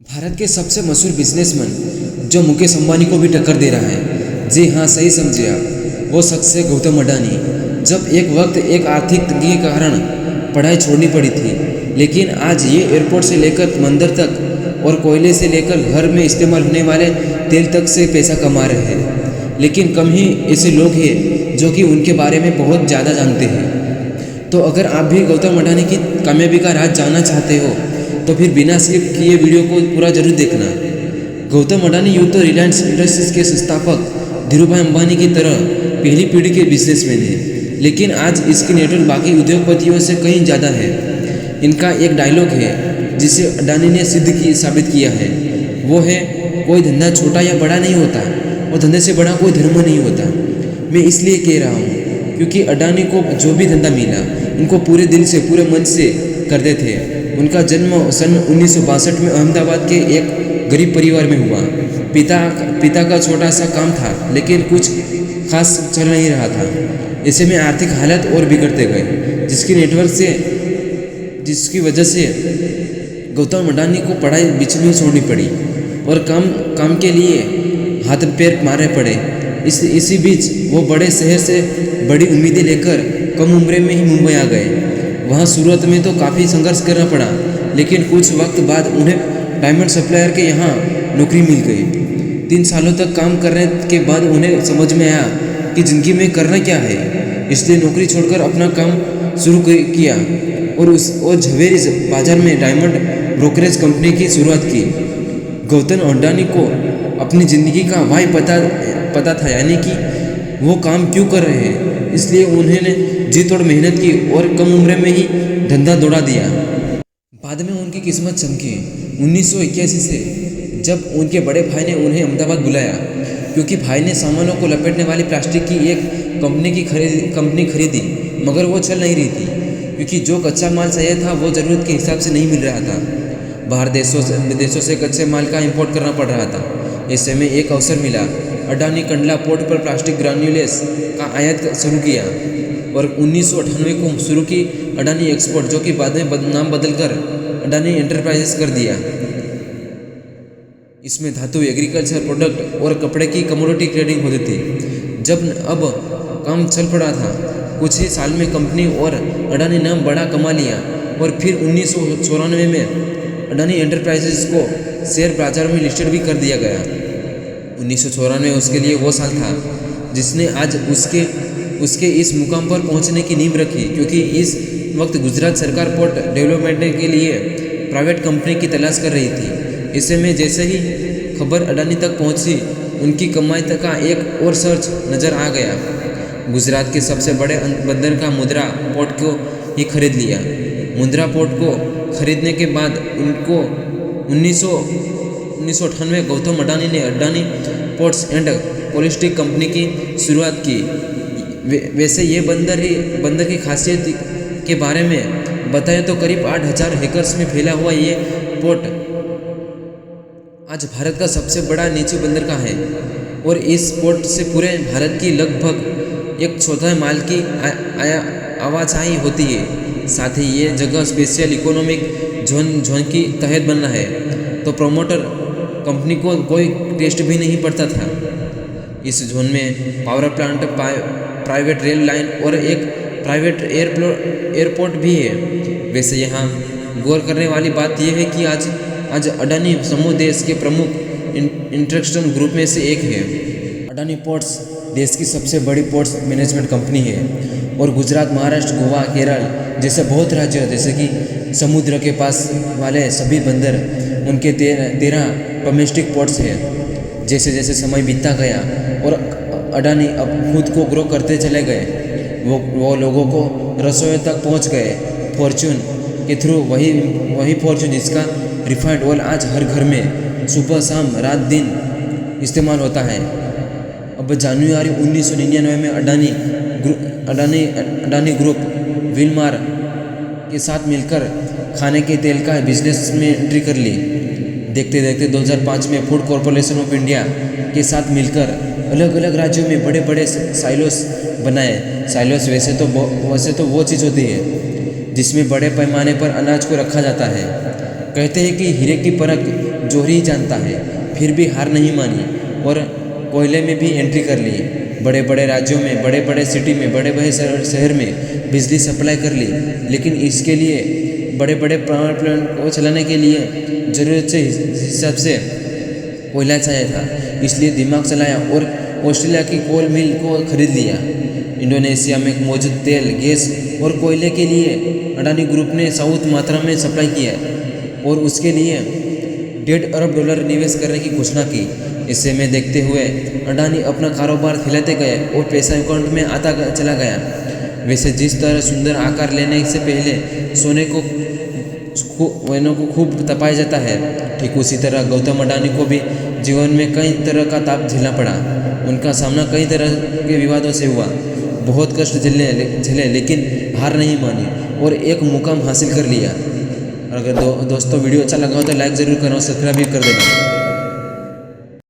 भारत के सबसे मशहूर बिजनेसमैन जो मुकेश अंबानी को भी टक्कर दे रहा है। जी हाँ, सही समझे आप। वो शख्स है गौतम अडानी। जब एक वक्त एक आर्थिक तंगी के कारण पढ़ाई छोड़नी पड़ी थी, लेकिन आज ये एयरपोर्ट से लेकर मंदिर तक और कोयले से लेकर घर में इस्तेमाल होने वाले तेल तक से पैसा कमा रहे हैं। लेकिन कम ही ऐसे लोग हैं जो कि उनके बारे में बहुत ज़्यादा जानते हैं। तो अगर आप भी गौतम अडानी की कामयाबी का राज जानना चाहते हो तो फिर बिना स्किप किए वीडियो को पूरा जरूर देखना। गौतम अडानी यूँ तो रिलायंस इंडस्ट्रीज के संस्थापक धीरूभाई अंबानी की तरह पहली पीढ़ी के बिजनेसमैन हैं, लेकिन आज इसकी नेटवर्क बाकी उद्योगपतियों से कहीं ज़्यादा है। इनका एक डायलॉग है जिसे अडानी ने साबित किया है। वो है, कोई धंधा छोटा या बड़ा नहीं होता और धंधे से बड़ा कोई धर्म नहीं होता। मैं इसलिए कह रहा हूँ क्योंकि अडानी को जो भी धंधा मिला उनको पूरे दिल से पूरे मन से करते थे। उनका जन्म सन 1962 में अहमदाबाद के एक गरीब परिवार में हुआ। पिता का छोटा सा काम था, लेकिन कुछ खास चल नहीं रहा था। ऐसे में आर्थिक हालत और बिगड़ते गए, जिसकी वजह से गौतम अडानी को पढ़ाई बीच में छोड़नी पड़ी और काम के लिए हाथ पैर मारने पड़े। इसी बीच वो बड़े शहर से बड़ी उम्मीदें लेकर कम उम्र में ही मुंबई आ गए। वहाँ शुरुआत में तो काफ़ी संघर्ष करना पड़ा, लेकिन कुछ वक्त बाद उन्हें डायमंड सप्लायर के यहाँ नौकरी मिल गई। 3 सालों तक काम करने के बाद उन्हें समझ में आया कि ज़िंदगी में करना क्या है। इसलिए नौकरी छोड़कर अपना काम शुरू किया और झवेरी बाजार में डायमंड ब्रोकरेज कंपनी की शुरुआत की। गौतम अडानी को अपनी ज़िंदगी का वाई पता था, यानी कि वो काम क्यों कर रहे हैं। इसलिए उन्होंने जी तोड़ मेहनत की और कम उम्र में ही धंधा दौड़ा दिया। बाद में उनकी किस्मत चमकी 1981 से, जब उनके बड़े भाई ने उन्हें अहमदाबाद बुलाया, क्योंकि भाई ने सामानों को लपेटने वाली प्लास्टिक की एक कंपनी खरीदी, मगर वो चल नहीं रही थी क्योंकि जो कच्चा माल चाहिए था वो ज़रूरत के हिसाब से नहीं मिल रहा था। बाहर विदेशों से कच्चे माल का इंपोर्ट करना पड़ रहा था। ऐसे में एक अवसर मिला। अडानी कंडला पोर्ट पर प्लास्टिक ग्रान्यूल्स का आयात शुरू किया और 1998 को शुरू की अडानी एक्सपोर्ट, जो कि बाद में नाम बदलकर अडानी एंटरप्राइजेस कर दिया। इसमें धातु, एग्रीकल्चर प्रोडक्ट और कपड़े की कमोडिटी ट्रेडिंग होती थी। जब अब काम चल पड़ा था, कुछ ही साल में कंपनी और अडानी नाम बड़ा कमा लिया और फिर 1994 में अडानी एंटरप्राइजेस को शेयर बाजार में लिस्टेड भी कर दिया गया। 1994 उसके लिए वो साल था जिसने आज उसके इस मुकाम पर पहुंचने की नींव रखी, क्योंकि इस वक्त गुजरात सरकार पोर्ट डेवलपमेंट के लिए प्राइवेट कंपनी की तलाश कर रही थी। ऐसे में जैसे ही खबर अडानी तक पहुंची, उनकी कमाई तक का एक और सर्च नज़र आ गया। गुजरात के सबसे बड़े बंदर का मुंद्रा पोर्ट को ही खरीद लिया। मुंद्रा पोर्ट को खरीदने के बाद उनको 1998 गौतम अडानी ने अडानी पोर्ट्स एंड पॉलिस्टिक कंपनी की शुरुआत की। वैसे ये बंदर की खासियत के बारे में बताएं तो करीब 8000 एकड़ में फैला हुआ ये पोर्ट आज भारत का सबसे बड़ा निजी बंदर का है और इस पोर्ट से पूरे भारत की लगभग 1/4 माल की आवाजाही होती है। साथ ही ये जगह स्पेशल इकोनॉमिक जोन की तहत बनना है, तो प्रमोटर कंपनी को कोई टेस्ट भी नहीं पड़ता था। इस जोन में power plant, private rail line और एक प्राइवेट एयरपोर्ट भी है। वैसे यहाँ गौर करने वाली बात यह है कि आज अडानी समूह देश के प्रमुख इंटरेक्शन ग्रुप में से एक है। अडानी पोर्ट्स देश की सबसे बड़ी पोर्ट्स मैनेजमेंट कंपनी है और गुजरात, महाराष्ट्र, गोवा, केरल जैसे बहुत राज्य जैसे कि समुद्र के पास वाले सभी बंदर, उनके 13 डोमेस्टिक पोर्ट्स हैं। जैसे जैसे समय बीतता गया और अडानी अब खुद को ग्रो करते चले गए, वो लोगों को रसोई तक पहुंच गए फॉर्च्यून के थ्रू। वही फॉर्च्यून जिसका रिफाइंड ऑयल आज हर घर में सुबह शाम रात दिन इस्तेमाल होता है। अब जनवरी 1999 में अडानी ग्रुप विलमार के साथ मिलकर खाने के तेल का बिजनेस में एंट्री कर ली। देखते देखते 2005 में फूड कॉरपोरेशन ऑफ इंडिया के साथ मिलकर अलग अलग राज्यों में बड़े बड़े साइलोस बनाए। साइलोस वैसे तो वो चीज़ होती है जिसमें बड़े पैमाने पर अनाज को रखा जाता है। कहते हैं कि हीरे की परख जोहरी जानता है, फिर भी हार नहीं मानी और कोयले में भी एंट्री कर ली। बड़े बड़े राज्यों में, बड़े बड़े सिटी में, बड़े बड़े शहर में बिजली सप्लाई कर ली, लेकिन इसके लिए बड़े बड़े पावर प्लांट को चलाने के लिए ज़रूरत से हिसाब से कोयला चाहिए था, इसलिए दिमाग चलाया और ऑस्ट्रेलिया की कोल मिल को खरीद लिया। इंडोनेशिया में मौजूद तेल, गैस और कोयले के लिए अडानी ग्रुप ने साउथ मात्रा में सप्लाई किया और उसके लिए $1.5 अरब निवेश करने की घोषणा की। इसे में देखते हुए अडानी अपना कारोबार फैलाते गए और पैसा अकाउंट में आता चला गया। वैसे जिस तरह सुंदर आकार लेने से पहले सोने को खूब तपाया जाता है, ठीक उसी तरह गौतम अडानी को भी जीवन में कई तरह का ताप झेलना पड़ा। उनका सामना कई तरह के विवादों से हुआ, बहुत कष्ट झेले, लेकिन हार नहीं मानी और एक मुकाम हासिल कर लिया। अगर दोस्तों वीडियो अच्छा लगा हो तो लाइक ज़रूर करना और सब्सक्राइब भी कर देना।